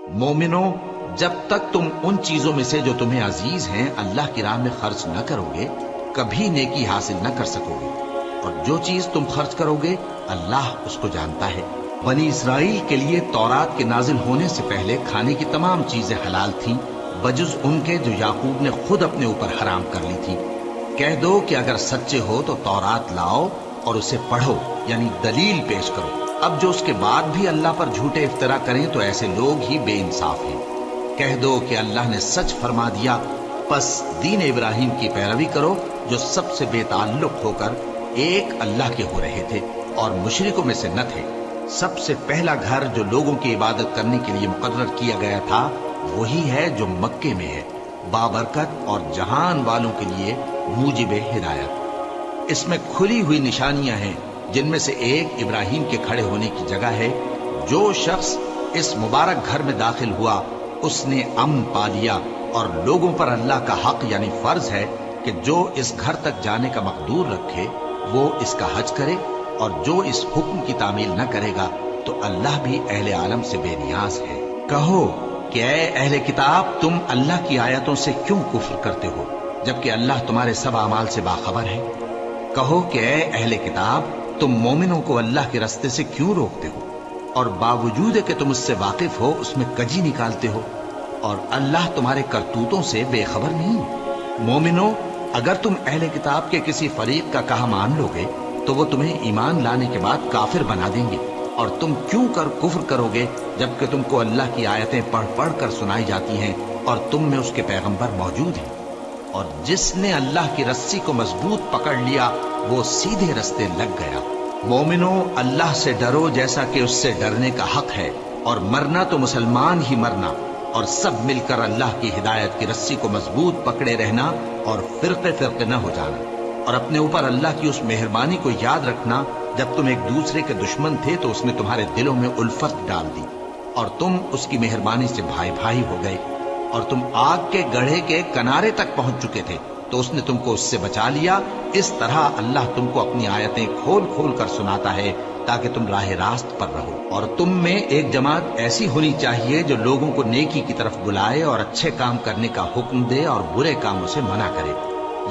مومنو، جب تک تم ان چیزوں میں سے جو تمہیں عزیز ہیں اللہ کی راہ میں خرچ نہ کرو گے کبھی نیکی حاصل نہ کر سکو گے، اور جو چیز تم خرچ کرو گے اللہ اس کو جانتا ہے۔ بنی اسرائیل کے لیے تورات کے نازل ہونے سے پہلے کھانے کی تمام چیزیں حلال تھیں بجز ان کے جو یعقوب نے خود اپنے اوپر حرام کر لی تھی۔ کہہ دو کہ اگر سچے ہو تو تورات لاؤ اور اسے پڑھو، یعنی دلیل پیش کرو۔ اب جو اس کے بعد بھی اللہ پر جھوٹے افطرا کریں تو ایسے لوگ ہی بے انصاف ہیں۔ کہہ دو کہ اللہ نے سچ فرما دیا، پس دین ابراہیم کی پیروی کرو جو سب سے بے تعلق ہو کر ایک اللہ کے ہو رہے تھے اور مشرکوں میں سے نہ تھے۔ سب سے پہلا گھر جو لوگوں کی عبادت کرنے کے لیے مقرر کیا گیا تھا وہی ہے جو مکے میں ہے، بابرکت اور جہان والوں کے لیے موجب ہدایت۔ اس میں کھلی ہوئی نشانیاں ہیں جن میں سے ایک ابراہیم کے کھڑے ہونے کی جگہ ہے۔ جو شخص اس مبارک گھر میں داخل ہوا اس نے امن پا لیا، اور لوگوں پر اللہ کا حق یعنی فرض ہے کہ جو اس گھر تک جانے کا مقدور رکھے وہ اس کا حج کرے، اور جو اس حکم کی تعمیل نہ کرے گا تو اللہ بھی اہل عالم سے بے نیاز ہے۔ کہو کہ اے اہل کتاب، تم اللہ کی آیتوں سے کیوں کفر کرتے ہو جبکہ اللہ تمہارے سب اعمال سے باخبر ہے؟ کہو کہ اے اہل کتاب، تم مومنوں کو اللہ کے رستے سے کیوں روکتے ہو اور باوجود کہ تم اس سے واقف ہو اس میں کجی نکالتے ہو، اور اللہ تمہارے کرتوتوں سے بے خبر نہیں؟ مومنو، اگر تم اہل کتاب کے کسی فریق کا کہا مان لو گے تو وہ تمہیں ایمان لانے کے بعد کافر بنا دیں گے، اور تم کیوں کر کفر کرو گے جبکہ تم کو اللہ کی آیتیں پڑھ پڑھ کر سنائی جاتی ہیں اور تم میں اس کے پیغمبر موجود ہیں؟ اور جس نے اللہ کی رسی کو مضبوط پکڑ لیا وہ سیدھے رستے لگ گیا۔ مومنو، اللہ سے ڈرو جیسا کہ اس سے ڈرنے کا حق ہے، اور مرنا تو مسلمان ہی مرنا، اور سب مل کر اللہ کی ہدایت کی رسی کو مضبوط پکڑے رہنا اور فرقے فرقے نہ ہو جانا، اور اپنے اوپر اللہ کی اس مہربانی کو یاد رکھنا جب تم ایک دوسرے کے دشمن تھے تو اس نے تمہارے دلوں میں الفت ڈال دی اور تم اس کی مہربانی سے بھائی بھائی ہو گئے، اور تم آگ کے گڑھے کے کنارے تک پہنچ چکے تھے تو اس نے تم کو اس سے بچا لیا۔ اس طرح اللہ تم کو اپنی آیتیں کھول کھول کر سناتا ہے تاکہ تم راہ راست پر رہو۔ اور تم میں ایک جماعت ایسی ہونی چاہیے جو لوگوں کو نیکی کی طرف بلائے اور اچھے کام کرنے کا حکم دے اور برے کاموں سے منع کرے۔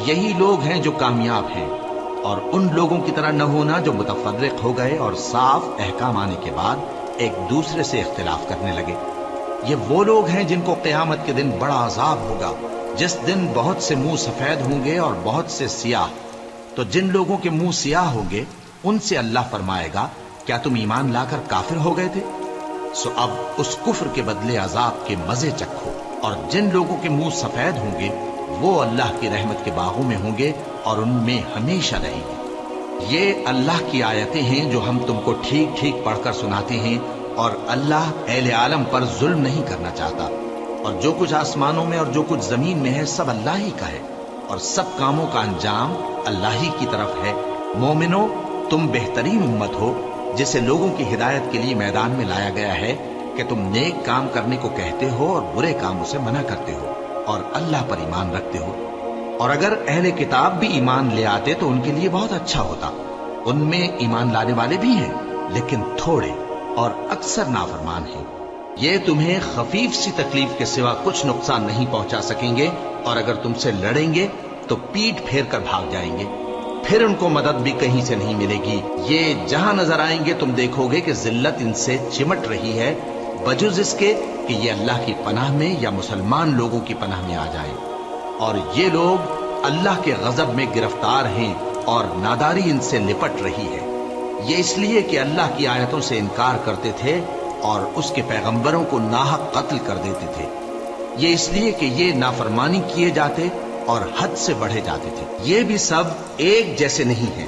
یہی لوگ ہیں جو کامیاب ہیں، اور ان لوگوں کی طرح نہ ہونا جو متفرق ہو گئے اور صاف احکام آنے کے بعد ایک دوسرے سے اختلاف کرنے لگے۔ یہ وہ لوگ ہیں جن کو قیامت کے دن بڑا عذاب ہوگا، جس دن بہت سے منہ سفید ہوں گے اور بہت سے سیاہ۔ تو جن لوگوں کے منہ سیاہ ہوں گے ان سے اللہ فرمائے گا، کیا تم ایمان لا کر کافر ہو گئے تھے؟ سو اب اس کفر کے بدلے عذاب کے مزے چکھو۔ اور جن لوگوں کے منہ سفید ہوں گے وہ اللہ کی رحمت کے باغوں میں ہوں گے اور ان میں ہمیشہ رہیں گے۔ یہ اللہ کی آیتیں ہیں جو ہم تم کو ٹھیک ٹھیک پڑھ کر سناتے ہیں، اور اللہ اہل عالم پر ظلم نہیں کرنا چاہتا، اور جو کچھ آسمانوں میں اور جو کچھ زمین میں ہے سب اللہ ہی کا ہے، اور سب کاموں کا انجام اللہ ہی کی طرف ہے۔ مومنو، تم بہترین امت ہو جسے لوگوں کی ہدایت کے لیے میدان میں لایا گیا ہے کہ تم نیک کام کرنے کو کہتے ہو اور برے کاموں سے منع کرتے ہو اور اللہ پر ایمان رکھتے ہو۔ اور اگر اہل کتاب بھی ایمان لے آتے تو ان کے لیے بہت اچھا ہوتا، ان میں ایمان لانے والے بھی ہیں لیکن تھوڑے اور اکثر نافرمان ہیں۔ یہ تمہیں خفیف سی تکلیف کے سوا کچھ نقصان نہیں پہنچا سکیں گے، اور اگر تم سے لڑیں گے تو پیٹ پھیر کر بھاگ جائیں گے، پھر ان کو مدد بھی کہیں سے نہیں ملے گی۔ یہ جہاں نظر آئیں گے تم دیکھو گے کہ ذلت ان سے چمٹ رہی ہے، بجز اس کے کہ یہ اللہ کی پناہ میں یا مسلمان لوگوں کی پناہ میں آ جائیں۔ اور یہ لوگ اللہ کے غضب میں گرفتار ہیں اور ناداری ان سے لپٹ رہی ہے۔ یہ اس لیے کہ اللہ کی آیتوں سے انکار کرتے تھے اور اس کے پیغمبروں کو ناحق قتل کر دیتے تھے۔ یہ اس لیے کہ یہ نافرمانی کیے جاتے اور حد سے بڑھے جاتے تھے۔ یہ بھی سب ایک جیسے نہیں ہیں۔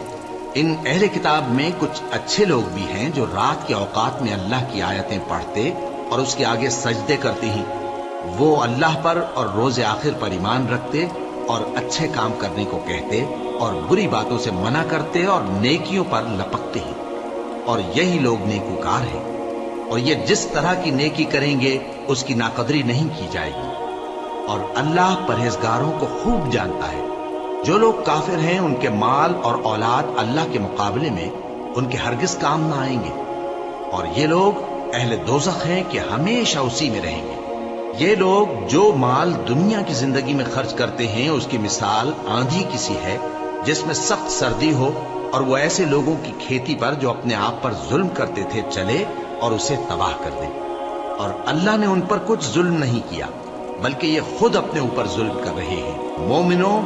ان اہل کتاب میں کچھ اچھے لوگ بھی ہیں جو رات کے اوقات میں اللہ کی آیتیں پڑھتے اور اس کے آگے سجدے کرتے ہیں۔ وہ اللہ پر اور روز آخر پر ایمان رکھتے اور اچھے کام کرنے کو کہتے اور بری باتوں سے منع کرتے اور نیکیوں پر لپکتے ہیں، اور یہی لوگ نیکوکار ہیں۔ اور یہ جس طرح کی نیکی کریں گے اس کی ناقدری نہیں کی جائے گی، اور اللہ پرہیزگاروں کو خوب جانتا ہے۔ جو لوگ کافر ہیں ان کے مال اور اولاد اللہ کے مقابلے میں ان کے ہرگز کام نہ آئیں گے، اور یہ لوگ اہل دوزخ ہیں کہ ہمیشہ اسی میں رہیں گے۔ یہ لوگ جو مال دنیا کی زندگی میں خرچ کرتے ہیں اس کی مثال آندھی کسی ہے جس میں سخت سردی ہو اور وہ ایسے لوگوں کی کھیتی پر جو اپنے آپ پر ظلم کرتے تھے چلے اور اسے تباہ کر دے۔ اور اللہ نے ان پر کچھ ظلم نہیں کیا بلکہ یہ خود اپنے اوپر ظلم کر رہے ہیں۔ مومنوں،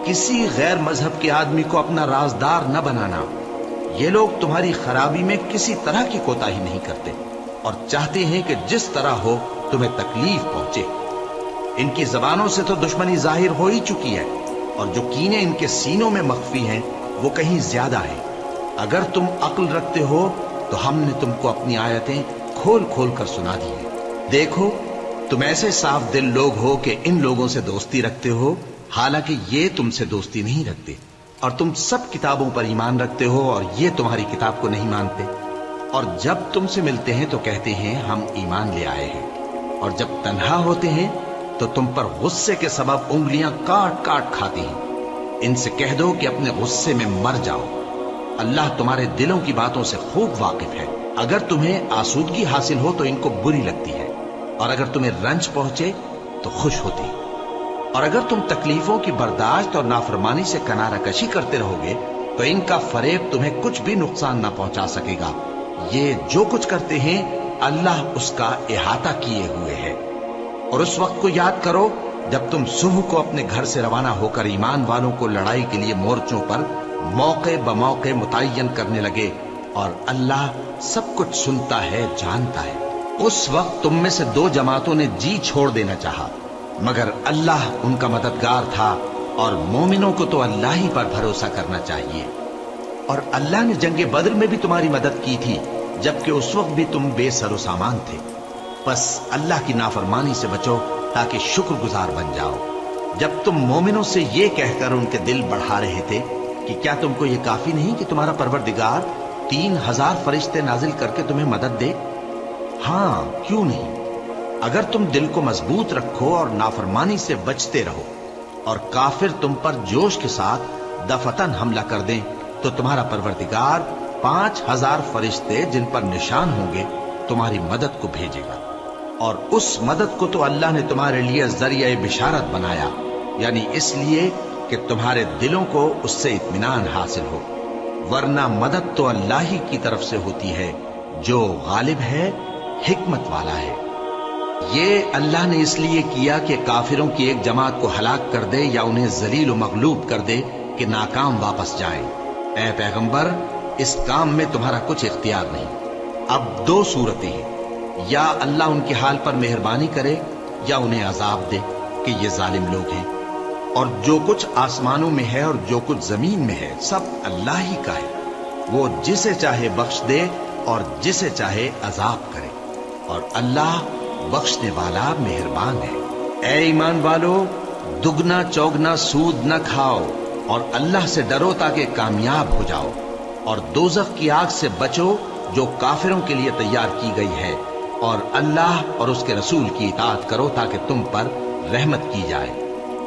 کسی غیر مذہب کے آدمی کو اپنا رازدار نہ بنانا۔ یہ لوگ تمہاری خرابی میں کسی طرح کی کوتاہی نہیں کرتے اور چاہتے ہیں کہ جس طرح ہو تمہیں تکلیف پہنچے۔ ان کی زبانوں سے تو دشمنی ظاہر ہو ہی چکی ہے اور جو کینے ان کے سینوں میں مخفی ہیں وہ کہیں زیادہ ہیں۔ اگر تم عقل رکھتے ہو تو ہم نے تم کو اپنی آیتیں کھول کھول کر سنا دی ہیں۔ دیکھو، تم ایسے صاف دل لوگ ہو کہ ان لوگوں سے دوستی رکھتے ہو حالانکہ یہ تم سے دوستی نہیں رکھتے، اور تم سب کتابوں پر ایمان رکھتے ہو اور یہ تمہاری کتاب کو نہیں مانتے، اور جب تم سے ملتے ہیں تو کہتے ہیں ہم ایمان لے آئے ہیں، اور جب تنہا ہوتے ہیں تو تم پر غصے کے سبب انگلیاں کاٹ کاٹ کھاتی ہیں۔ ان سے کہہ دو کہ اپنے غصے میں مر جاؤ، اللہ تمہارے دلوں کی باتوں سے خوب واقف ہے۔ اگر تمہیں آسودگی حاصل ہو تو ان کو بری لگتی ہے، اور اگر تمہیں رنج پہنچے تو خوش ہوتی ہے، اور اگر تم تکلیفوں کی برداشت اور نافرمانی سے کنارہ کشی کرتے رہو گے تو ان کا فریب تمہیں کچھ بھی نقصان نہ پہنچا سکے گا۔ یہ جو کچھ کرتے ہیں اللہ اس کا احاطہ کیے ہوئے ہے۔ اور اس وقت کو یاد کرو جب تم صبح کو اپنے گھر سے روانہ ہو کر ایمان والوں کو لڑائی کے لیے مورچوں پر موقع بموقع متعین کرنے لگے، اور اللہ سب کچھ سنتا ہے، جانتا ہے۔ اس وقت تم میں سے دو جماعتوں نے جی چھوڑ دینا چاہا، مگر اللہ ان کا مددگار تھا، اور مومنوں کو تو اللہ ہی پر بھروسہ کرنا چاہیے۔ اور اللہ نے جنگ بدر میں بھی تمہاری مدد کی تھی جبکہ اس وقت بھی تم بے سر و سامان تھے۔ بس اللہ کی نافرمانی سے بچو تاکہ شکر گزار بن جاؤ۔ جب تم مومنوں سے یہ کہہ کر ان کے دل بڑھا رہے تھے کہ کیا تم کو یہ کافی نہیں کہ تمہارا پروردگار 3000 فرشتے نازل کر کے تمہیں مدد دے؟ ہاں، کیوں نہیں؟ اگر تم دل کو مضبوط رکھو اور نافرمانی سے بچتے رہو اور کافر تم پر جوش کے ساتھ دفتن حملہ کر دیں تو تمہارا پروردگار 5000 فرشتے جن پر نشان ہوں گے تمہاری مدد کو بھیجے گا، اور اس مدد کو تو اللہ نے تمہارے لیے ذریعہ بشارت بنایا، یعنی اس لیے کہ تمہارے دلوں کو اس سے اطمینان حاصل ہو، ورنہ مدد تو اللہ ہی کی طرف سے ہوتی ہے جو غالب ہے، حکمت والا ہے۔ یہ اللہ نے اس لیے کیا کہ کافروں کی ایک جماعت کو ہلاک کر دے یا انہیں ذلیل و مغلوب کر دے کہ ناکام واپس جائیں۔ اے پیغمبر، اس کام میں تمہارا کچھ اختیار نہیں۔ اب دو صورتیں ہیں، یا اللہ ان کے حال پر مہربانی کرے یا انہیں عذاب دے کہ یہ ظالم لوگ ہیں، اور جو کچھ آسمانوں میں ہے اور جو کچھ زمین میں ہے سب اللہ ہی کا ہے، وہ جسے چاہے بخش دے اور جسے چاہے عذاب کرے، اور اللہ بخشنے والا مہربان ہے۔ اے ایمان والو، دگنا چوگنا سود نہ کھاؤ اور اللہ سے ڈرو تاکہ کامیاب ہو جاؤ، اور دوزخ کی آگ سے بچو جو کافروں کے لیے تیار کی گئی ہے، اور اللہ اور اس کے رسول کی اطاعت کرو تاکہ تم پر رحمت کی جائے،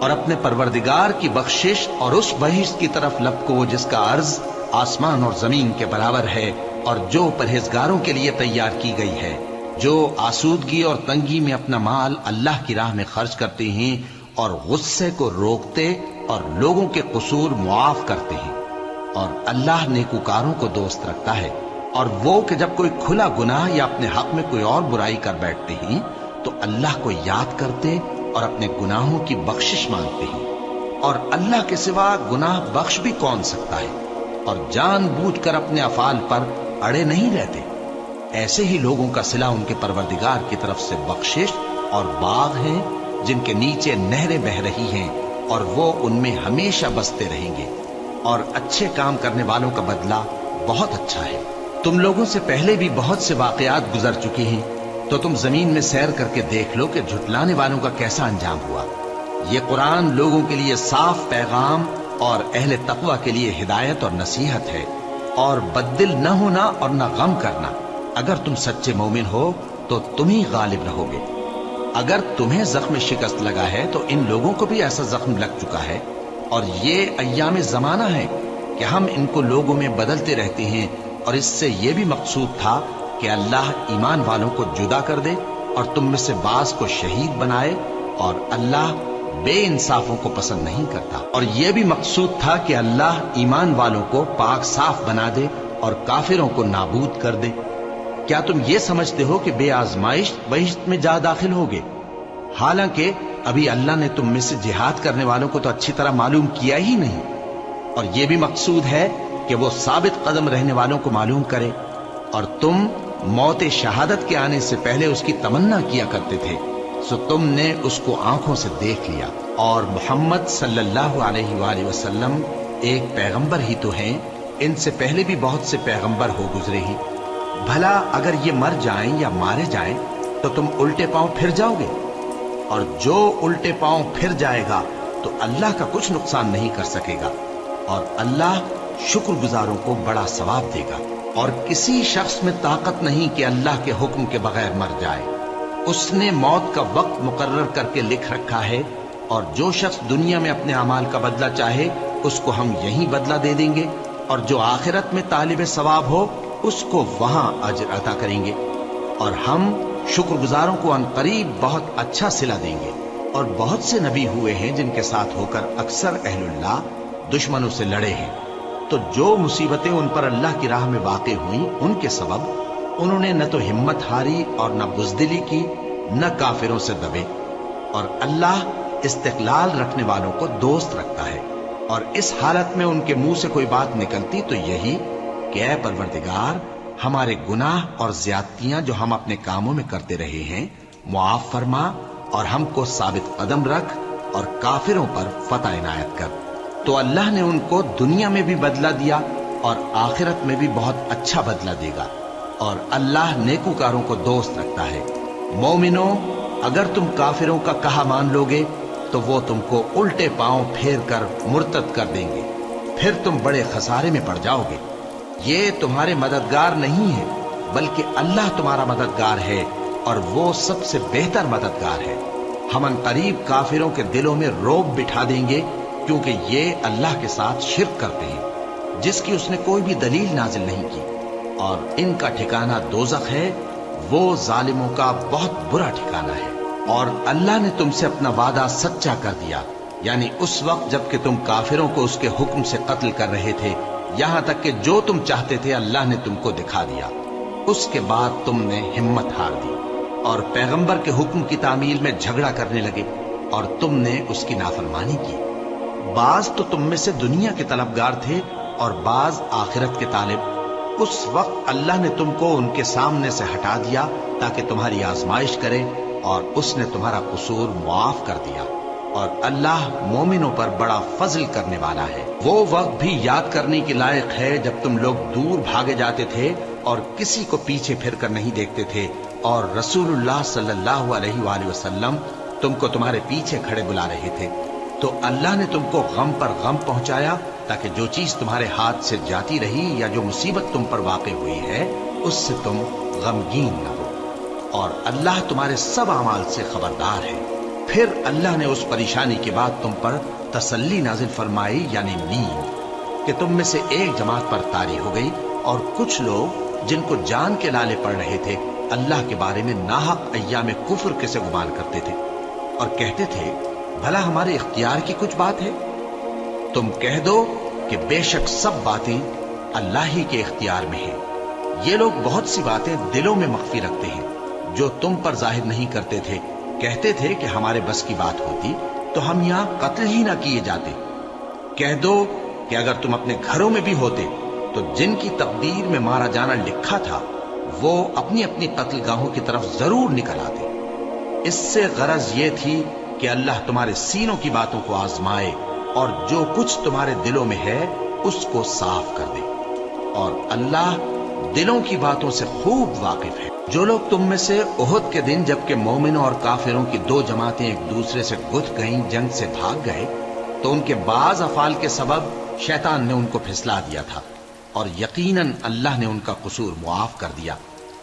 اور اپنے پروردگار کی بخشش اور اس بہشت کی طرف لپکو جس کا عرض آسمان اور زمین کے برابر ہے، اور جو پرہیزگاروں کے لیے تیار کی گئی ہے، جو آسودگی اور تنگی میں اپنا مال اللہ کی راہ میں خرچ کرتے ہیں اور غصے کو روکتے اور لوگوں کے قصور معاف کرتے ہیں، اور اللہ نیکوکاروں کو دوست رکھتا ہے۔ اور وہ کہ جب کوئی کھلا گناہ یا اپنے حق میں کوئی اور برائی کر بیٹھتے ہیں تو اللہ کو یاد کرتے اور اپنے گناہوں کی بخشش مانگتے ہیں، اور اللہ کے سوا گناہ بخش بھی کون سکتا ہے، اور جان بوجھ کر اپنے افعال پر اڑے نہیں رہتے۔ ایسے ہی لوگوں کا صلہ ان کے پروردگار کی طرف سے بخشش اور باغ ہیں جن کے نیچے نہریں بہ رہی ہیں، اور وہ ان میں ہمیشہ بستے رہیں گے، اور اچھے کام کرنے والوں کا بدلہ بہت اچھا ہے۔ تم لوگوں سے پہلے بھی بہت سے واقعات گزر چکے ہیں، تو تم زمین میں سیر کر کے دیکھ لو کہ جھٹلانے والوں کا کیسا انجام ہوا۔ یہ قرآن لوگوں کے لیے صاف پیغام اور اہل تقوی کے لیے ہدایت اور نصیحت ہے، اور بددل نہ ہونا اور نہ غم کرنا۔ اگر تم سچے مومن ہو تو تم ہی غالب رہو گے۔ اگر تمہیں زخم شکست لگا ہے تو ان لوگوں کو بھی ایسا زخم لگ چکا ہے، اور یہ ایام زمانہ ہے کہ ہم ان کو لوگوں میں بدلتے رہتے ہیں، اور اس سے یہ بھی مقصود تھا کہ اللہ ایمان والوں کو جدا کر دے اور تم میں سے بعض کو شہید بنائے، اور اللہ بے انصافوں کو پسند نہیں کرتا۔ اور یہ بھی مقصود تھا کہ اللہ ایمان والوں کو پاک صاف بنا دے اور کافروں کو نابود کر دے۔ کیا تم یہ سمجھتے ہو کہ بے آزمائش بہشت میں جا داخل ہوگے؟ حالانکہ ابھی اللہ نے تم میں سے جہاد کرنے والوں کو تو اچھی طرح معلوم کیا ہی نہیں۔ اور یہ بھی مقصود ہے کہ وہ ثابت قدم رہنے والوں کو معلوم کرے، اور تم موت شہادت کے آنے سے پہلے اس کی تمنا کیا کرتے تھے، سو تم نے اس کو آنکھوں سے دیکھ لیا۔ اور محمد صلی اللہ علیہ وآلہ وسلم ایک پیغمبر ہی تو ہیں، ان سے پہلے بھی بہت سے پیغمبر ہو گزرے ہی۔ بھلا اگر یہ مر جائیں یا مارے جائیں تو تم الٹے پاؤں پھر جاؤ گے؟ اور جو الٹے پاؤں پھر جائے گا تو اللہ کا کچھ نقصان نہیں کر سکے گا، اور اللہ شکر گزاروں کو بڑا ثواب دے گا۔ اور کسی شخص میں طاقت نہیں کہ اللہ کے حکم کے بغیر مر جائے، اس نے موت کا وقت مقرر کر کے لکھ رکھا ہے، اور جو شخص دنیا میں اپنے اعمال کا بدلہ چاہے اس کو ہم یہی بدلہ دے دیں گے، اور جو آخرت میں طالب ثواب ہو اس کو وہاں اجر عطا کریں گے، اور ہم شکر گزاروں کو عنقریب بہت اچھا صلہ دیں گے۔ اور بہت سے نبی ہوئے ہیں جن کے ساتھ ہو کر اکثر اہل اللہ دشمنوں سے لڑے ہیں، تو جو مصیبتیں ان پر اللہ کی راہ میں واقع ہوئیں ان کے سبب انہوں نے نہ تو ہمت ہاری اور نہ بزدلی کی، نہ کافروں سے دبے۔ اور اللہ استقلال رکھنے والوں کو دوست رکھتا ہے، اور اس حالت میں ان کے منہ سے کوئی بات نکلتی تو یہی کہ اے پروردگار، ہمارے گناہ اور زیادتیاں جو ہم اپنے کاموں میں کرتے رہے ہیں معاف فرما، اور ہم کو ثابت قدم رکھ اور کافروں پر فتح عنایت کر۔ تو اللہ نے ان کو دنیا میں بھی بدلہ دیا اور آخرت میں بھی بہت اچھا بدلہ دے گا، اور اللہ نیکوکاروں کو دوست رکھتا ہے۔ مومنوں، اگر تم کافروں کا کہا مان لوگے تو وہ تم کو الٹے پاؤں پھیر کر مرتد کر دیں گے، پھر تم بڑے خسارے میں پڑ جاؤ گے۔ یہ تمہارے مددگار نہیں ہے بلکہ اللہ تمہارا مددگار ہے، اور وہ سب سے بہتر مددگار ہے۔ ہم عنقریب کافروں کے دلوں میں رعب بٹھا دیں گے، کیونکہ یہ اللہ کے ساتھ شرک کرتے ہیں جس کی اس نے کوئی بھی دلیل نازل نہیں کی، اور ان کا ٹھکانہ دوزخ ہے، وہ ظالموں کا بہت برا ٹھکانہ ہے۔ اور اللہ نے تم سے اپنا وعدہ سچا کر دیا، یعنی اس وقت جب کہ تم کافروں کو اس کے حکم سے قتل کر رہے تھے، یہاں تک کہ جو تم چاہتے تھے اللہ نے تم کو دکھا دیا۔ اس کے بعد تم نے ہمت ہار دی اور پیغمبر کے حکم کی تعمیل میں جھگڑا کرنے لگے، اور تم نے اس کی نافرمانی کی۔ بعض تو تم میں سے دنیا کے طلبگار تھے اور بعض آخرت کے طالب۔ اس وقت اللہ نے تم کو ان کے سامنے سے ہٹا دیا تاکہ تمہاری آزمائش کرے، اور اس نے تمہارا قصور معاف کر دیا، اور اللہ مومنوں پر بڑا فضل کرنے والا ہے۔ وہ وقت بھی یاد کرنے کے لائق ہے جب تم لوگ دور بھاگے جاتے تھے اور کسی کو پیچھے پھر کر نہیں دیکھتے تھے، اور رسول اللہ صلی اللہ علیہ وآلہ وسلم تم کو تمہارے پیچھے کھڑے بلا رہے تھے، تو اللہ نے تم کو غم پر غم پہنچایا تاکہ جو چیز تمہارے ہاتھ سے جاتی رہی یا جو مصیبت تم پر واقع ہوئی ہے اس سے تم غمگین نہ ہو، اور اللہ تمہارے سب اعمال سے خبردار ہے۔ پھر اللہ نے اس پریشانی کے بعد تم پر تسلی نازل فرمائی، یعنی نیند، کہ تم میں سے ایک جماعت پر طاری ہو گئی، اور کچھ لوگ جن کو جان کے لالے پڑ رہے تھے اللہ کے بارے میں ناحق ایام کفر کے سے گمان کرتے تھے، اور کہتے تھے بھلا ہمارے اختیار کی کچھ بات ہے؟ تم کہہ دو کہ بے شک سب باتیں اللہ ہی کے اختیار میں ہیں۔ یہ لوگ بہت سی باتیں دلوں میں مخفی رکھتے ہیں جو تم پر ظاہر نہیں کرتے تھے۔ کہتے تھے کہ ہمارے بس کی بات ہوتی تو ہم یہاں قتل ہی نہ کیے جاتے۔ کہہ دو کہ اگر تم اپنے گھروں میں بھی ہوتے تو جن کی تقدیر میں مارا جانا لکھا تھا وہ اپنی اپنی قتل گاہوں کی طرف ضرور نکل آتے۔ اس سے غرض یہ تھی کہ اللہ تمہارے سینوں کی باتوں کو آزمائے اور جو کچھ تمہارے دلوں میں ہے اس کو صاف کر دے، اور اللہ دلوں کی باتوں سے خوب واقف ہے۔ جو لوگ تم میں سے احد کے دن جبکہ مومنوں اور کافروں کی دو جماعتیں ایک دوسرے سے گتھ گئیں جنگ سے بھاگ گئے تو ان کے بعض افعال کے سبب شیطان نے ان کو پھسلا دیا تھا، اور یقیناً اللہ نے ان کا قصور معاف کر دیا۔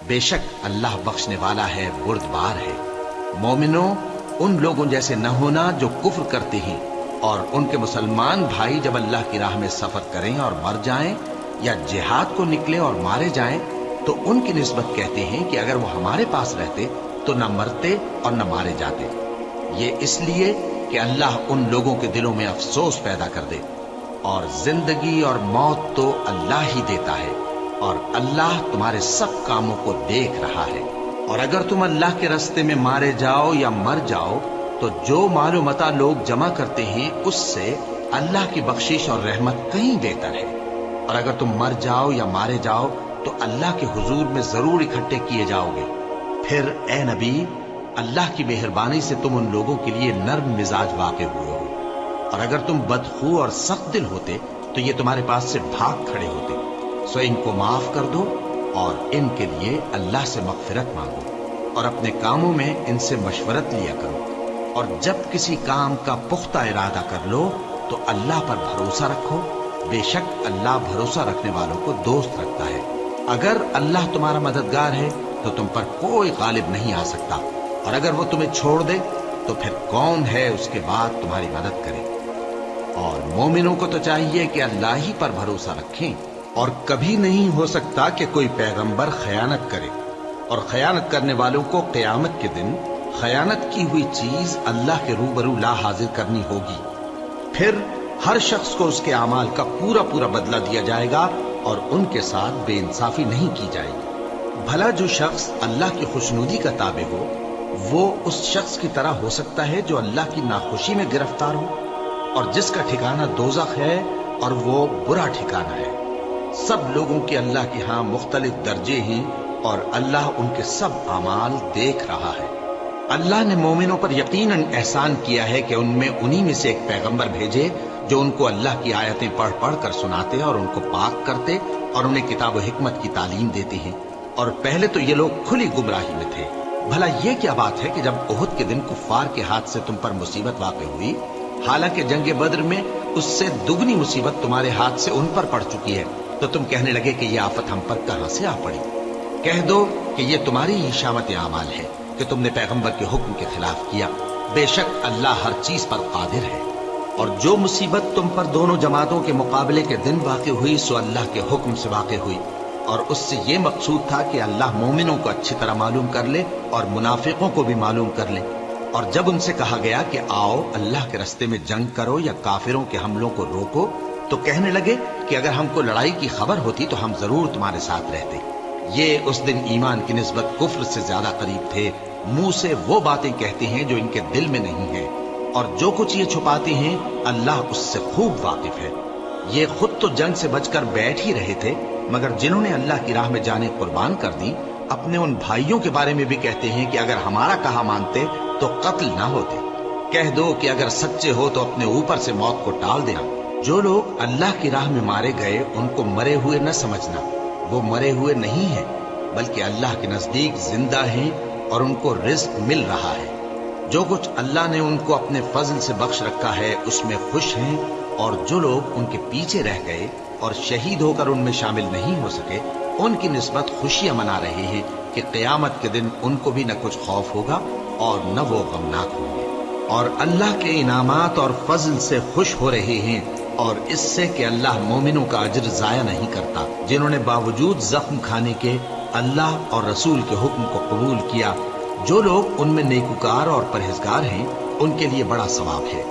بے شک اللہ بخشنے والا ہے، بردبار ہے۔ مومنوں، ان لوگوں جیسے نہ ہونا جو کفر کرتے ہیں، اور ان کے مسلمان بھائی جب اللہ کی راہ میں سفر کریں اور مر جائیں یا جہاد کو نکلیں اور مارے جائیں تو ان کی نسبت کہتے ہیں کہ اگر وہ ہمارے پاس رہتے تو نہ مرتے اور نہ مارے جاتے، یہ اس لیے کہ اللہ ان لوگوں کے دلوں میں افسوس پیدا کر دے، اور زندگی اور موت تو اللہ ہی دیتا ہے، اور اللہ تمہارے سب کاموں کو دیکھ رہا ہے۔ اور اگر تم اللہ کے راستے میں مارے جاؤ یا مر جاؤ تو جو مال و متاع لوگ جمع کرتے ہیں اس سے اللہ کی بخشش اور رحمت کہیں بہتر ہے، اور اگر تم مر جاؤ یا مارے جاؤ تو اللہ کے حضور میں ضرور اکٹھے کیے جاؤ گے۔ پھر اے نبی، اللہ کی مہربانی سے تم ان لوگوں کے لیے نرم مزاج واقع ہوئے ہو، اور اگر تم بدخو اور سخت دل ہوتے تو یہ تمہارے پاس سے بھاگ کھڑے ہوتے، سو ان کو معاف کر دو اور ان کے لیے اللہ سے مغفرت مانگو، اور اپنے کاموں میں ان سے مشورت لیا کرو، اور جب کسی کام کا پختہ ارادہ کر لو تو اللہ پر بھروسہ رکھو، بے شک اللہ بھروسہ رکھنے والوں کو دوست رکھتا ہے۔ اگر اللہ تمہارا مددگار ہے تو تم پر کوئی غالب نہیں آ سکتا، اور اگر وہ تمہیں چھوڑ دے تو پھر کون ہے اس کے بعد تمہاری مدد کرے۔ اور مومنوں کو تو چاہیے کہ اللہ ہی پر بھروسہ رکھیں، اور کبھی نہیں ہو سکتا کہ کوئی پیغمبر خیانت کرے، اور خیانت کرنے والوں کو قیامت کے دن خیانت کی ہوئی چیز اللہ کے روبرو لا حاضر کرنی ہوگی، پھر ہر شخص کو اس کے اعمال کا پورا پورا بدلہ دیا جائے گا، اور ان کے ساتھ بے انصافی نہیں کی جائے گی۔ بھلا جو شخص اللہ کی خوشنودی کا تابع ہو وہ اس شخص کی طرح ہو سکتا ہے جو اللہ کی ناخوشی میں گرفتار ہو، اور جس کا ٹھکانہ دوزخ ہے اور وہ برا ٹھکانہ ہے۔ سب لوگوں کے اللہ کے ہاں مختلف درجے ہیں، اور اللہ ان کے سب اعمال دیکھ رہا ہے۔ اللہ نے مومنوں پر یقیناً احسان کیا ہے کہ ان میں انہی میں سے ایک پیغمبر بھیجے جو ان کو اللہ کی آیتیں پڑھ پڑھ کر سناتے اور ان کو پاک کرتے اور انہیں کتاب و حکمت کی تعلیم دیتے ہیں، اور پہلے تو یہ لوگ کھلی گمراہی میں تھے۔ بھلا یہ کیا بات ہے کہ جب احد کے دن کفار کے ہاتھ سے تم پر مصیبت واقع ہوئی، حالانکہ جنگ بدر میں اس سے دگنی مصیبت تمہارے ہاتھ سے ان پر پڑ چکی ہے، تو تم کہنے لگے کہ یہ آفت ہم پر کہاں سے آ پڑی؟ کہہ دو کہ یہ تمہاری ہی شامت اعمال ہے کہ تم نے پیغمبر کے حکم کے خلاف کیا، بے شک اللہ ہر چیز پر قادر ہے۔ اور جو مصیبت تم پر دونوں جماعتوں کے مقابلے کے دن واقع ہوئی سو اللہ کے حکم سے واقع ہوئی، اور اس سے یہ مقصود تھا کہ اللہ مومنوں کو اچھی طرح معلوم کر لے اور منافقوں کو بھی معلوم کر لے۔ اور جب ان سے کہا گیا کہ آؤ اللہ کے راستے میں جنگ کرو یا کافروں کے حملوں کو روکو، تو کہنے لگے کہ اگر ہم کو لڑائی کی خبر ہوتی تو ہم ضرور تمہارے ساتھ رہتے۔ یہ اس دن ایمان کی نسبت کفر سے زیادہ قریب تھے، منہ سے وہ باتیں کہتے ہیں جو ان کے دل میں نہیں ہے، اور جو کچھ یہ چھپاتے ہیں اللہ اس سے خوب واقف ہے۔ یہ خود تو جنگ سے بچ کر بیٹھ ہی رہے تھے، مگر جنہوں نے اللہ کی راہ میں جانیں قربان کر دی اپنے ان بھائیوں کے بارے میں بھی کہتے ہیں کہ اگر ہمارا کہا مانتے تو قتل نہ ہوتے۔ کہہ دو کہ اگر سچے ہو تو اپنے اوپر سے موت کو ٹال دینا۔ جو لوگ اللہ کی راہ میں مارے گئے ان کو مرے ہوئے نہ سمجھنا، وہ مرے ہوئے نہیں ہیں بلکہ اللہ کے نزدیک زندہ ہیں اور ان کو رزق مل رہا ہے۔ جو کچھ اللہ نے ان کو اپنے فضل سے بخش رکھا ہے اس میں خوش ہیں، اور جو لوگ ان کے پیچھے رہ گئے اور شہید ہو کر ان میں شامل نہیں ہو سکے ان کی نسبت خوشیاں منا رہے ہیں کہ قیامت کے دن ان کو بھی نہ کچھ خوف ہوگا اور نہ وہ غمناک ہوں گے، اور اللہ کے انعامات اور فضل سے خوش ہو رہے ہیں، اور اس سے کہ اللہ مومنوں کا اجر ضائع نہیں کرتا جنہوں نے باوجود زخم کھانے کے اللہ اور رسول کے حکم کو قبول کیا۔ جو لوگ ان میں نیکوکار اور پرہیزگار ہیں ان کے لیے بڑا ثواب ہے۔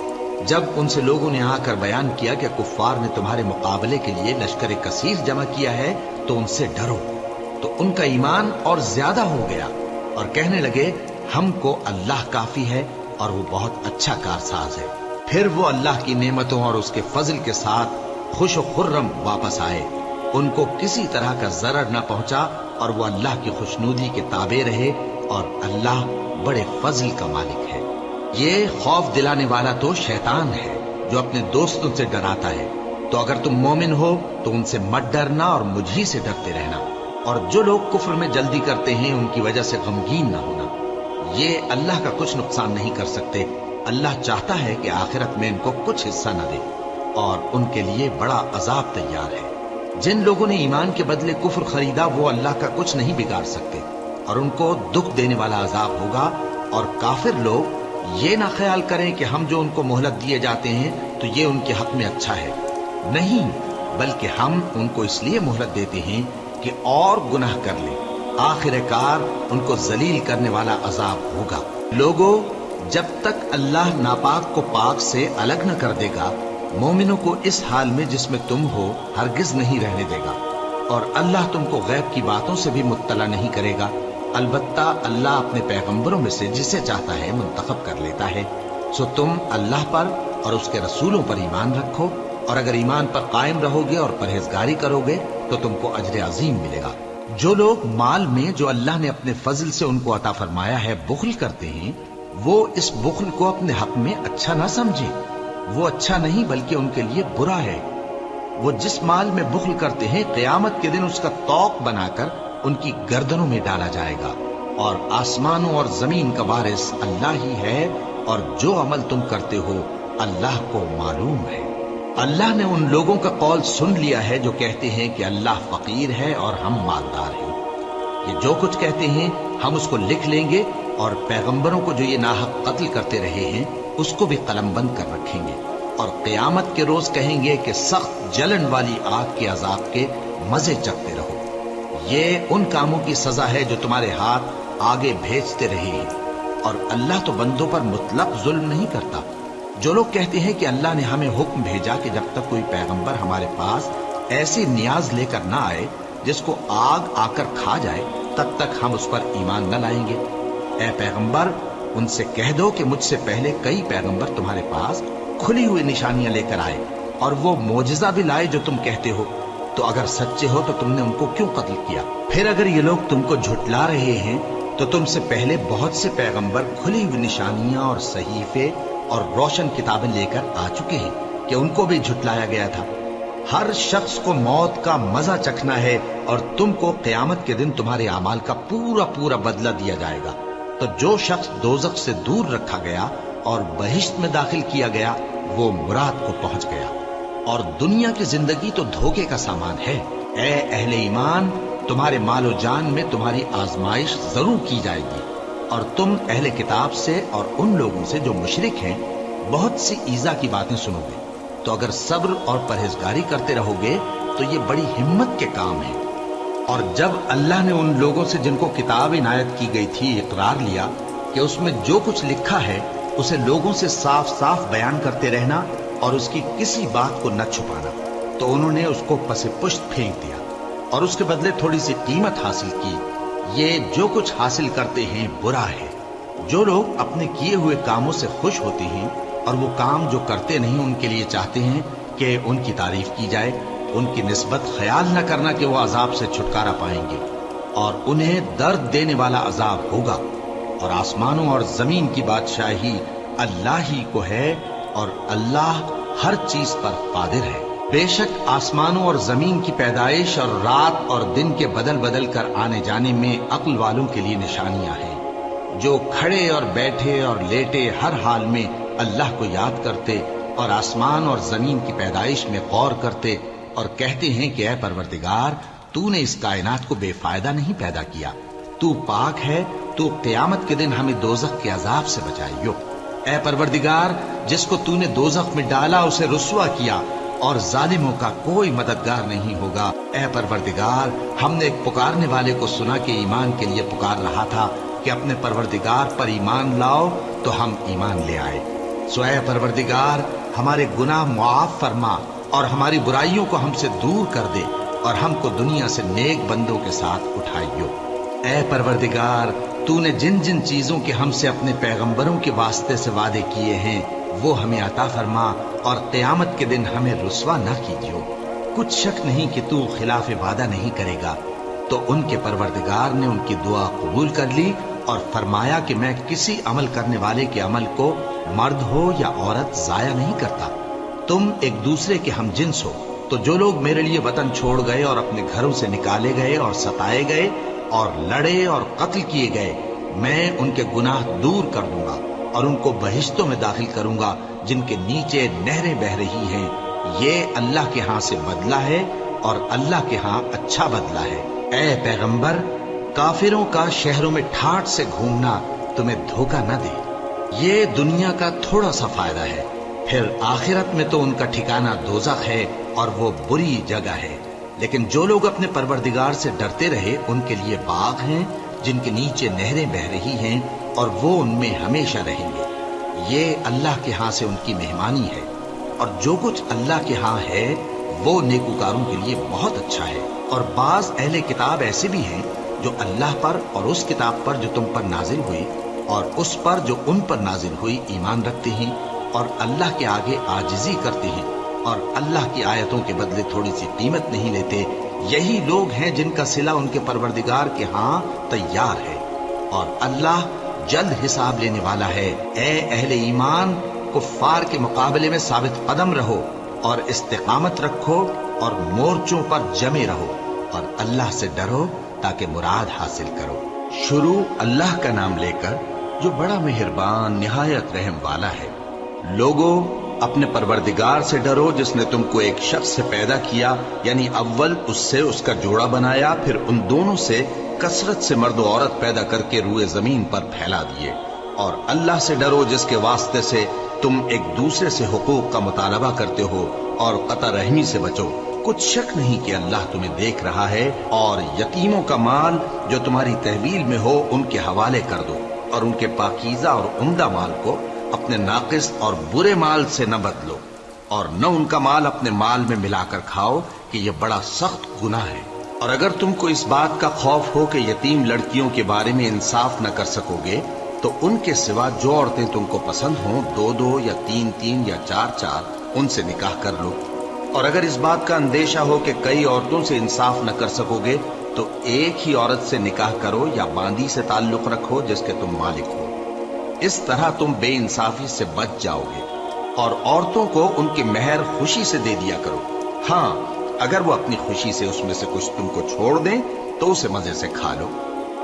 جب ان سے لوگوں نے آ کر بیان کیا کہ کفار نے تمہارے مقابلے کے لیے لشکر کثیر جمع کیا ہے تو ان سے ڈرو، تو ان کا ایمان اور زیادہ ہو گیا اور کہنے لگے ہم کو اللہ کافی ہے اور وہ بہت اچھا کارساز ہے۔ پھر وہ اللہ کی نعمتوں اور اس کے فضل کے ساتھ خوش و خرم واپس آئے، ان کو کسی طرح کا ضرر نہ پہنچا اور وہ اللہ کی خوشنودی کے تابع رہے، اور اللہ بڑے فضل کا مالک ہے۔ یہ خوف دلانے والا تو شیطان ہے جو اپنے دوستوں سے ڈراتا ہے، تو اگر تم مومن ہو تو ان سے مت ڈرنا اور مجھ ہی سے ڈرتے رہنا، اور جو لوگ کفر میں جلدی کرتے ہیں ان کی وجہ سے غمگین نہ ہونا، یہ اللہ کا کچھ نقصان نہیں کر سکتے۔ اللہ چاہتا ہے کہ آخرت میں ان کو کچھ حصہ نہ دے، اور ان کے لیے بڑا عذاب تیار ہے۔ جن لوگوں نے ایمان کے بدلے کفر خریدا وہ اللہ کا کچھ نہیں بگاڑ سکتے، اور ان کو دکھ دینے والا عذاب ہوگا۔ اور کافر لوگ یہ نہ خیال کریں کہ ہم جو ان کو مہلت دیے جاتے ہیں تو یہ ان کے حق میں اچھا ہے، نہیں، بلکہ ہم ان کو اس لیے مہلت دیتے ہیں کہ اور گناہ کر لیں، آخر کار ان کو ذلیل کرنے والا عذاب ہوگا۔ لوگو، جب تک اللہ ناپاک کو پاک سے الگ نہ کر دے گا، مومنوں کو اس حال میں جس میں تم ہو ہرگز نہیں رہنے دے گا، اور اللہ تم کو غیب کی باتوں سے بھی مطلع نہیں کرے گا۔ البتہ اللہ اپنے پیغمبروں میں سے جسے چاہتا ہے منتخب کر لیتا ہے۔ سو تم اللہ پر اور اس کے رسولوں پر ایمان رکھو، اور اگر ایمان پر قائم رہو گے اور پرہیزگاری کرو گے تو تم کو اجر عظیم ملے گا۔ جو لوگ مال میں جو اللہ نے اپنے فضل سے ان کو عطا فرمایا ہے بخل کرتے ہیں، وہ اس بخل کو اپنے حق میں اچھا نہ سمجھیں، وہ اچھا نہیں بلکہ ان کے لیے برا ہے۔ وہ جس مال میں بخل کرتے ہیں قیامت کے دن اس کا طوق بنا کر ان کی گردنوں میں ڈالا جائے گا، اور آسمانوں اور زمین کا وارث اللہ ہی ہے، اور جو عمل تم کرتے ہو اللہ کو معلوم ہے۔ اللہ نے ان لوگوں کا قول سن لیا ہے جو کہتے ہیں کہ اللہ فقیر ہے اور ہم مالدار ہیں۔ یہ جو کچھ کہتے ہیں ہم اس کو لکھ لیں گے، اور پیغمبروں کو جو یہ ناحق قتل کرتے رہے ہیں اس کو بھی قلم بند کر رکھیں گے، اور قیامت کے روز کہیں گے کہ سخت جلن والی آگ کے عذاب کے مزے چکھتے رہو۔ یہ ان کاموں کی سزا ہے جو تمہارے ہاتھ آگے بھیجتے رہے ہیں، اور اللہ تو بندوں پر مطلق ظلم نہیں کرتا۔ جو لوگ کہتے ہیں کہ اللہ نے ہمیں حکم بھیجا کہ جب تک کوئی پیغمبر ہمارے پاس ایسی نیاز لے کر نہ آئے جس کو آگ آ کر کھا جائے، تب تک ہم اس پر ایمان نہ لائیں گے۔ اے پیغمبر، ان سے کہہ دو کہ مجھ سے پہلے کئی پیغمبر تمہارے پاس کھلی ہوئی نشانیاں لے کر آئے، اور وہ معجزہ بھی لائے جو تم کہتے ہو، تو اگر سچے ہو تو تم نے ان کو کیوں قتل کیا؟ پھر اگر یہ لوگ تم کو جھٹلا رہے ہیں تو تم سے پہلے بہت سے پیغمبر کھلی ہوئی نشانیاں اور صحیفے اور روشن کتابیں لے کر آ چکے ہیں کہ ان کو بھی جھٹلایا گیا تھا۔ ہر شخص کو موت کا مزہ چکھنا ہے، اور تم کو قیامت کے دن تمہارے اعمال کا پورا پورا بدلہ دیا جائے گا۔ تو جو شخص دوزخ سے دور رکھا گیا اور بہشت میں داخل کیا گیا وہ مراد کو پہنچ گیا، اور دنیا کی زندگی تو دھوکے کا سامان ہے۔ اے اہل ایمان، تمہارے مال و جان میں تمہاری آزمائش ضرور کی جائے گی، اور تم اہل کتاب سے اور ان لوگوں سے جو مشرک ہیں بہت سی ایذا کی باتیں سنو گے، تو اگر صبر اور پرہیزگاری کرتے رہو گے تو یہ بڑی ہمت کے کام ہے۔ اور جب اللہ نے ان لوگوں سے جن کو کتاب عنایت کی گئی تھی اقرار لیا کہ اس میں جو کچھ لکھا ہے اسے لوگوں سے صاف صاف بیان کرتے رہنا اور اس کی کسی بات کو نہ چھپانا، تو انہوں نے اس کو پس پشت پھینک دیا اور اس کے بدلے تھوڑی سی قیمت حاصل کی۔ یہ جو کچھ حاصل کرتے ہیں برا ہے۔ جو لوگ اپنے کیے ہوئے کاموں سے خوش ہوتے ہیں اور وہ کام جو کرتے نہیں ان کے لیے چاہتے ہیں کہ ان کی تعریف کی جائے، ان کی نسبت خیال نہ کرنا کہ وہ عذاب سے چھٹکارا پائیں گے، اور انہیں درد دینے والا عذاب ہوگا۔ اور آسمانوں اور زمین کی بادشاہی اللہ ہی کو ہے، اور اللہ ہر چیز پر قادر ہے۔ بے شک آسمانوں اور زمین کی پیدائش اور رات اور دن کے بدل بدل کر آنے جانے میں عقل والوں کے لیے نشانیاں ہیں، جو کھڑے اور بیٹھے اور لیٹے ہر حال میں اللہ کو یاد کرتے اور آسمان اور زمین کی پیدائش میں غور کرتے اور کہتے ہیں کہ اے پروردگار، تو نے اس کائنات کو بے فائدہ نہیں پیدا کیا، تو پاک ہے، تو قیامت کے دن ہمیں دوزخ کے عذاب سے بچائیو۔ اے پروردگار، جس کو تو نے دوزخ میں ڈالا اسے رسوا کیا، اور ظالموں کا کوئی مددگار نہیں ہوگا۔ اے پروردگار، ہم نے ایک پکارنے والے کو سنا کہ ایمان کے لیے پکار رہا تھا کہ اپنے پروردگار پر ایمان لاؤ، تو ہم ایمان لے آئے۔ سو اے پروردگار، ہمارے گناہ معاف فرما اور ہماری برائیوں کو ہم سے دور کر دے، اور ہم کو دنیا سے نیک بندوں کے ساتھ اٹھائیو۔ اے پروردگار، تو نے جن جن چیزوں کے ہم سے اپنے پیغمبروں کے واسطے سے وعدے کیے ہیں وہ ہمیں عطا فرما، اور قیامت کے دن ہمیں رسوا نہ کیجیو۔ کچھ شک نہیں کہ تو خلاف وعدہ نہیں کرے گا۔ تو ان کے پروردگار نے ان کی دعا قبول کر لی اور فرمایا کہ میں کسی عمل کرنے والے کے عمل کو مرد ہو یا عورت ضائع نہیں کرتا۔ تم ایک دوسرے کے ہم جنس ہو، تو جو لوگ میرے لیے وطن چھوڑ گئے اور اپنے گھروں سے نکالے گئے اور ستائے گئے اور لڑے اور قتل کیے گئے، میں ان کے گناہ دور کر دوں گا اور ان کو بہشتوں میں داخل کروں گا جن کے نیچے نہریں بہ رہی ہیں۔ یہ اللہ کے ہاں سے بدلہ ہے، اور اللہ کے ہاں اچھا بدلہ ہے۔ اے پیغمبر، کافروں کا شہروں میں ٹھاٹھ سے گھومنا تمہیں دھوکہ نہ دے۔ یہ دنیا کا تھوڑا سا فائدہ ہے، پھر آخرت میں تو ان کا ٹھکانہ دوزخ ہے، اور وہ بری جگہ ہے۔ لیکن جو لوگ اپنے پروردگار سے ڈرتے رہے ان کے لیے باغ ہیں جن کے نیچے نہریں بہ رہی ہیں اور وہ ان میں ہمیشہ رہیں گے. یہ اللہ کے ہاں سے ان کی مہمانی ہے، اور جو کچھ اللہ کے ہاں ہے وہ نیکوکاروں کے لیے بہت اچھا ہے. اور بعض اہل کتاب ایسے بھی ہیں جو اللہ پر اور اس کتاب پر جو تم پر نازل ہوئی اور اس پر جو ان پر نازل ہوئی ایمان رکھتے ہیں اور اللہ کے آگے عاجزی کرتے ہیں اور اللہ کی آیتوں کے بدلے تھوڑی سی قیمت نہیں لیتے. یہی لوگ ہیں جن کا صلہ ان کے پروردگار کے ہاں تیار ہے، اور اللہ جلد حساب لینے والا ہے. اے اہل ایمان، کفار کے مقابلے میں ثابت قدم رہو اور استقامت رکھو اور مورچوں پر جمے رہو اور اللہ سے ڈرو تاکہ مراد حاصل کرو. شروع اللہ کا نام لے کر جو بڑا مہربان نہایت رحم والا ہے. لوگو اپنے پروردگار سے ڈرو جس نے تم کو ایک شخص سے پیدا کیا، یعنی اول اس سے اس کا جوڑا بنایا، پھر ان دونوں سے کثرت سے مرد و عورت پیدا کر کے روئے زمین پر پھیلا دیے. اور اللہ سے ڈرو جس کے واسطے سے تم ایک دوسرے سے حقوق کا مطالبہ کرتے ہو، اور قطع رحمی سے بچو. کچھ شک نہیں کہ اللہ تمہیں دیکھ رہا ہے. اور یتیموں کا مال جو تمہاری تحویل میں ہو ان کے حوالے کر دو، اور ان کے پاکیزہ اور عمدہ مال کو اپنے ناقص اور برے مال سے نہ بدلو، اور نہ ان کا مال اپنے مال میں ملا کر کھاؤ کہ یہ بڑا سخت گناہ ہے. اور اگر تم کو اس بات کا خوف ہو کہ یتیم لڑکیوں کے بارے میں انصاف نہ کر سکو گے تو ان کے سوا جو عورتیں تم کو پسند ہوں، 2 یا 3 یا 4 ان سے نکاح کر لو. اور اگر اس بات کا اندیشہ ہو کہ کئی عورتوں سے انصاف نہ کر سکو گے تو ایک ہی عورت سے نکاح کرو یا باندی سے تعلق رکھو جس کے تم مالک ہو. اس طرح تم بے انصافی سے بچ جاؤ گے. اور عورتوں کو ان کے مہر خوشی سے دے دیا کرو. ہاں، اگر وہ اپنی خوشی سے اس میں سے کچھ تم کو چھوڑ دیں تو اسے مزے سے کھا لو.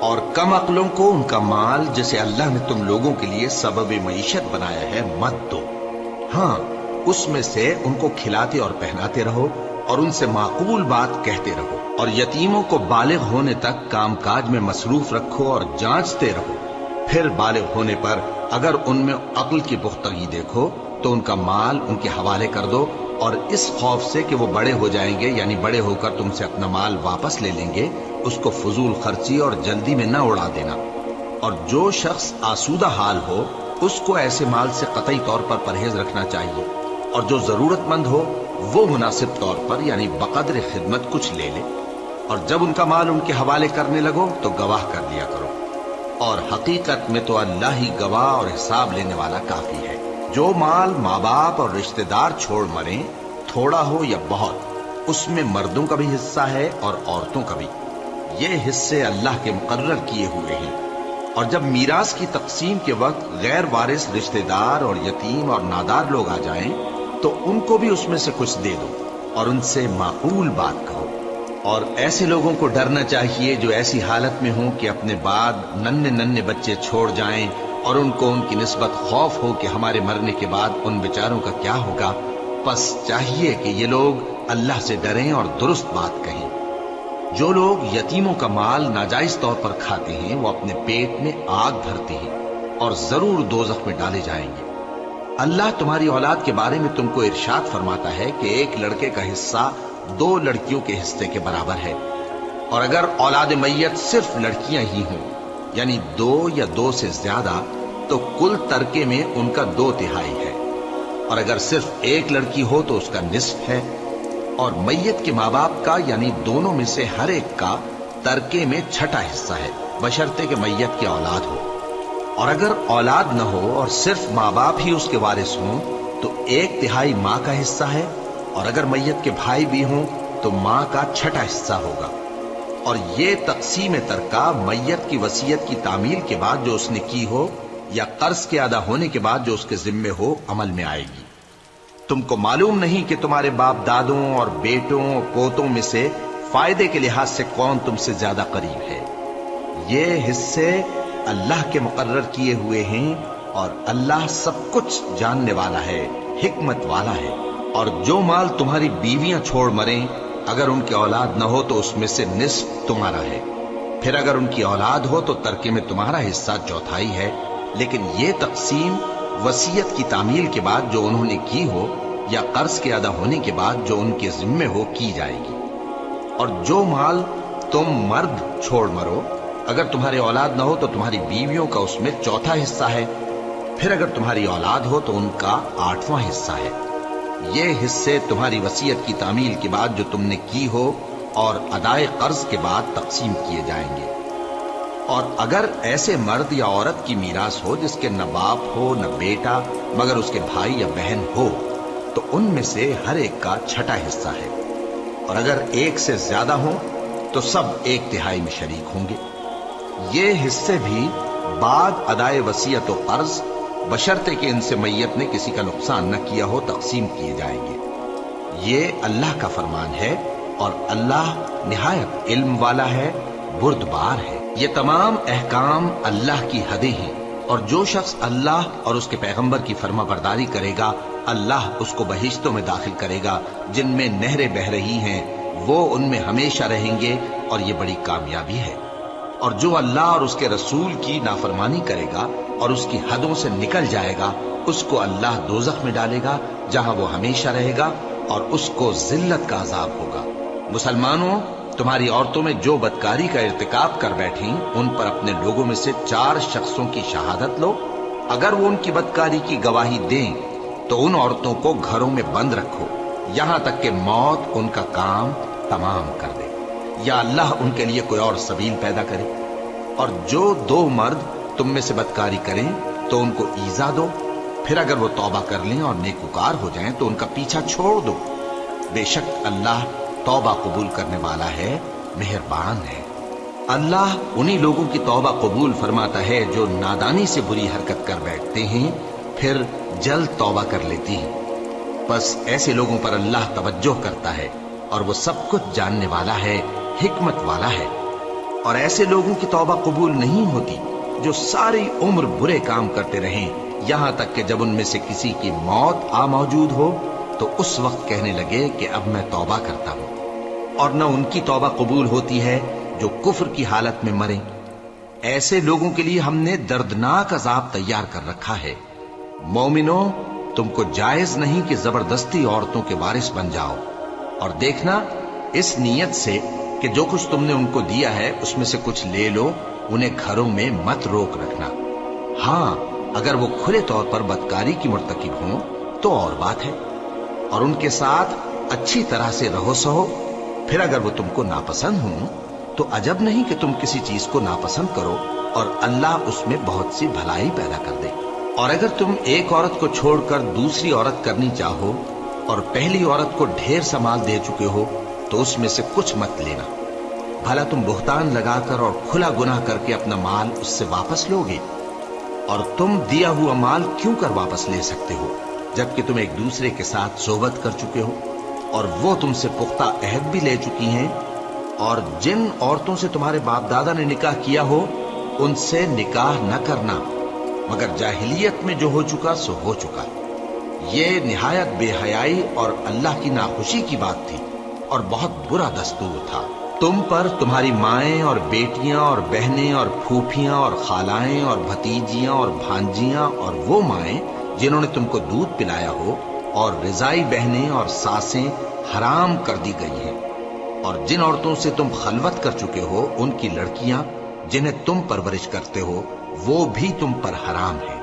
اور کم عقلوں کو ان کا مال جسے اللہ نے تم لوگوں کے لیے سبب معیشت بنایا ہے مت دو. ہاں، اس میں سے ان کو کھلاتے اور پہناتے رہو اور ان سے معقول بات کہتے رہو. اور یتیموں کو بالغ ہونے تک کام کاج میں مصروف رکھو اور جانچتے رہو. پھر بالغ ہونے پر اگر ان میں عقل کی پختگی دیکھو تو ان کا مال ان کے حوالے کر دو، اور اس خوف سے کہ وہ بڑے ہو جائیں گے، یعنی بڑے ہو کر تم سے اپنا مال واپس لے لیں گے، اس کو فضول خرچی اور جلدی میں نہ اڑا دینا. اور جو شخص آسودہ حال ہو اس کو ایسے مال سے قطعی طور پر پرہیز رکھنا چاہیے. اور جو ضرورت مند ہو وہ مناسب طور پر یعنی بقدر خدمت کچھ لے لے. اور جب ان کا مال ان کے حوالے کرنے لگو تو گواہ کر دیا کرو. اور حقیقت میں تو اللہ ہی گواہ اور حساب لینے والا کافی ہے. جو مال ماں باپ اور رشتہ دار چھوڑ مریں، تھوڑا ہو یا بہت، اس میں مردوں کا بھی حصہ ہے اور عورتوں کا بھی. یہ حصے اللہ کے مقرر کیے ہوئے ہیں. اور جب میراث کی تقسیم کے وقت غیر وارث رشتہ دار اور یتیم اور نادار لوگ آ جائیں تو ان کو بھی اس میں سے کچھ دے دو اور ان سے معقول بات کہو. اور ایسے لوگوں کو ڈرنا چاہیے جو ایسی حالت میں ہوں کہ اپنے بعد ننھے بچے چھوڑ جائیں اور ان کو ان کی نسبت خوف ہو کہ ہمارے مرنے کے بعد ان بیچاروں کا کیا ہوگا. پس چاہیے کہ یہ لوگ اللہ سے ڈریں اور درست بات کہیں. جو لوگ یتیموں کا مال ناجائز طور پر کھاتے ہیں وہ اپنے پیٹ میں آگ بھرتے ہیں اور ضرور دوزخ میں ڈالے جائیں گے. اللہ تمہاری اولاد کے بارے میں تم کو ارشاد فرماتا ہے کہ ایک لڑکے کا حصہ 2 لڑکیوں کے حصے کے برابر ہے. اور اگر اولاد میت صرف لڑکیاں ہی ہوں یعنی 2 یا 2 سے زیادہ تو کل ترکے میں ان کا 2/3 ہے. اور اگر صرف ایک لڑکی ہو تو اس کا نصف ہے. اور میت کے ماں باپ کا یعنی دونوں میں سے ہر ایک کا ترکے میں 6واں حصہ ہے بشرطے کہ میت کی اولاد ہو. اور اگر اولاد نہ ہو اور صرف ماں باپ ہی اس کے وارث ہوں تو 1/3 ماں کا حصہ ہے. اور اگر میت کے بھائی بھی ہوں تو ماں کا 6واں حصہ ہوگا. اور یہ تقسیم ترکہ میت کی وصیت کی تعمیل کے بعد جو اس نے کی ہو یا قرض کے ادا ہونے کے بعد جو اس کے ذمے ہو عمل میں آئے گی. تم کو معلوم نہیں کہ تمہارے باپ دادوں اور بیٹوں اور پوتوں میں سے فائدے کے لحاظ سے کون تم سے زیادہ قریب ہے. یہ حصے اللہ کے مقرر کیے ہوئے ہیں اور اللہ سب کچھ جاننے والا ہے، حکمت والا ہے. اور جو مال تمہاری بیویاں چھوڑ مریں اگر ان کی اولاد نہ ہو تو اس میں سے نصف تمہارا ہے. پھر اگر ان کی اولاد ہو تو ترکے میں تمہارا حصہ 1/4 ہے. لیکن یہ تقسیم وصیت کی تعمیل کے بعد جو انہوں نے کی ہو یا قرض کے ادا ہونے کے بعد جو ان کے ذمے ہو کی جائے گی. اور جو مال تم مرد چھوڑ مرو، اگر تمہاری اولاد نہ ہو تو تمہاری بیویوں کا اس میں چوتھا حصہ ہے، پھر اگر تمہاری اولاد ہو تو ان کا 8واں حصہ ہے۔ یہ حصے تمہاری وصیت کی تعمیل کے بعد جو تم نے کی ہو اور ادائے قرض کے بعد تقسیم کیے جائیں گے۔ اور اگر ایسے مرد یا عورت کی میراث ہو جس کے نہ باپ ہو نہ بیٹا مگر اس کے بھائی یا بہن ہو، تو ان میں سے ہر ایک کا چھٹا حصہ ہے، اور اگر ایک سے زیادہ ہوں تو سب 1/3 میں شریک ہوں گے۔ یہ حصے بھی بعد ادائے وصیت و قرض بشرطے کہ ان سے میت نے کسی کا نقصان نہ کیا ہو تقسیم کیے جائیں گے۔ یہ اللہ کا فرمان ہے اور اللہ نہایت علم والا ہے، بردبار ہے۔ یہ تمام احکام اللہ کی حدیں ہیں، اور جو شخص اللہ اور اس کے پیغمبر کی فرما برداری کرے گا اللہ اس کو بہشتوں میں داخل کرے گا جن میں نہریں بہ رہی ہیں، وہ ان میں ہمیشہ رہیں گے، اور یہ بڑی کامیابی ہے۔ اور جو اللہ اور اس کے رسول کی نافرمانی کرے گا اور اس کی حدوں سے نکل جائے گا، اس کو اللہ دوزخ میں ڈالے گا جہاں وہ ہمیشہ رہے گا، اور اس کو ذلت کا عذاب ہوگا۔ مسلمانوں، تمہاری عورتوں میں جو بدکاری کا ارتکاب کر بیٹھیں ان پر اپنے لوگوں میں سے 4 شخصوں کی شہادت لو۔ اگر وہ ان کی بدکاری کی گواہی دیں تو ان عورتوں کو گھروں میں بند رکھو یہاں تک کہ موت ان کا کام تمام کر دے، یا اللہ ان کے لیے کوئی اور سبیل پیدا کرے۔ اور جو 2 مرد تم میں سے بدکاری کریں تو ان کو ایذا دو، پھر اگر وہ توبہ کر لیں اور نیکوکار ہو جائیں تو ان کا پیچھا چھوڑ دو۔ بے شک اللہ توبہ قبول کرنے والا ہے، مہربان ہے۔ اللہ انہی لوگوں کی توبہ قبول فرماتا ہے جو نادانی سے بری حرکت کر بیٹھتے ہیں پھر جلد توبہ کر لیتی ہیں۔ بس ایسے لوگوں پر اللہ توجہ کرتا ہے اور وہ سب کچھ جاننے والا ہے، حکمت والا ہے۔ اور ایسے لوگوں کی توبہ قبول نہیں ہوتی جو ساری عمر برے کام کرتے رہیں یہاں تک کہ جب ان میں سے کسی کی موت آ موجود ہو تو اس وقت کہنے لگے کہ اب میں توبہ کرتا ہوں۔ اور نہ ان کی توبہ قبول ہوتی ہے جو کفر کی حالت میں مریں۔ ایسے لوگوں کے لیے ہم نے دردناک عذاب تیار کر رکھا ہے۔ مومنوں، تم کو جائز نہیں کہ زبردستی عورتوں کے وارث بن جاؤ، اور دیکھنا اس نیت سے کہ جو کچھ تم نے ان کو دیا ہے اس میں سے کچھ لے لو، انہیں گھروں میں مت روک رکھنا۔ ہاں، اگر وہ کھلے طور پر بدکاری کی مرتکب ہوں تو اور بات ہے، اور ان کے ساتھ اچھی طرح سے رہو سہو۔ پھر اگر وہ تم کو ناپسند ہوں تو عجب نہیں کہ تم کسی چیز کو ناپسند کرو، اور اللہ اس میں بہت سی بھلائی پیدا کر دے۔ اور اگر تم ایک عورت کو چھوڑ کر دوسری عورت کرنی چاہو اور پہلی عورت کو ڈھیر سا مال دے چکے ہو تو اس میں سے کچھ مت لینا، بھلا تم بہتان لگا کر اور کھلا گناہ کر کے اپنا مال اس سے واپس لوگے؟ اور تم دیا ہوا مال کیوں کر واپس لے سکتے ہو جبکہ تم ایک دوسرے کے ساتھ صحبت کر چکے ہو اور وہ تم سے پختہ عہد بھی لے چکی ہیں؟ اور جن عورتوں سے تمہارے باپ دادا نے نکاح کیا ہو ان سے نکاح نہ کرنا مگر جاہلیت میں جو ہو چکا سو ہو چکا۔ یہ نہایت بے حیائی اور اللہ کی ناخوشی کی بات تھی اور بہت برا دستور تھا۔ تم پر تمہاری مائیں اور بیٹیاں اور بہنیں اور پھوپھیاں اور خالائیں اور بھتیجیاں اور بھانجیاں اور وہ مائیں جنہوں نے تم کو دودھ پلایا ہو اور رضائی بہنیں اور ساسیں حرام کر دی گئی ہیں، اور جن عورتوں سے تم خلوت کر چکے ہو ان کی لڑکیاں جنہیں تم پرورش کرتے ہو وہ بھی تم پر حرام ہیں۔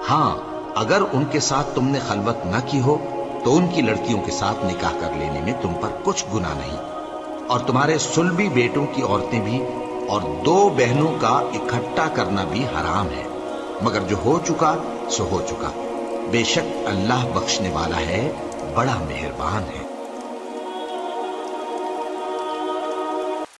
ہاں، اگر ان کے ساتھ تم نے خلوت نہ کی ہو تو ان کی لڑکیوں کے ساتھ نکاح کر لینے میں تم پر کچھ گناہ نہیں، اور تمہارے صلبی بیٹوں کی عورتیں بھی اور 2 بہنوں کا اکٹھا کرنا بھی حرام ہے، مگر جو ہو چکا سو ہو چکا۔ بے شک اللہ بخشنے والا ہے، بڑا مہربان ہے۔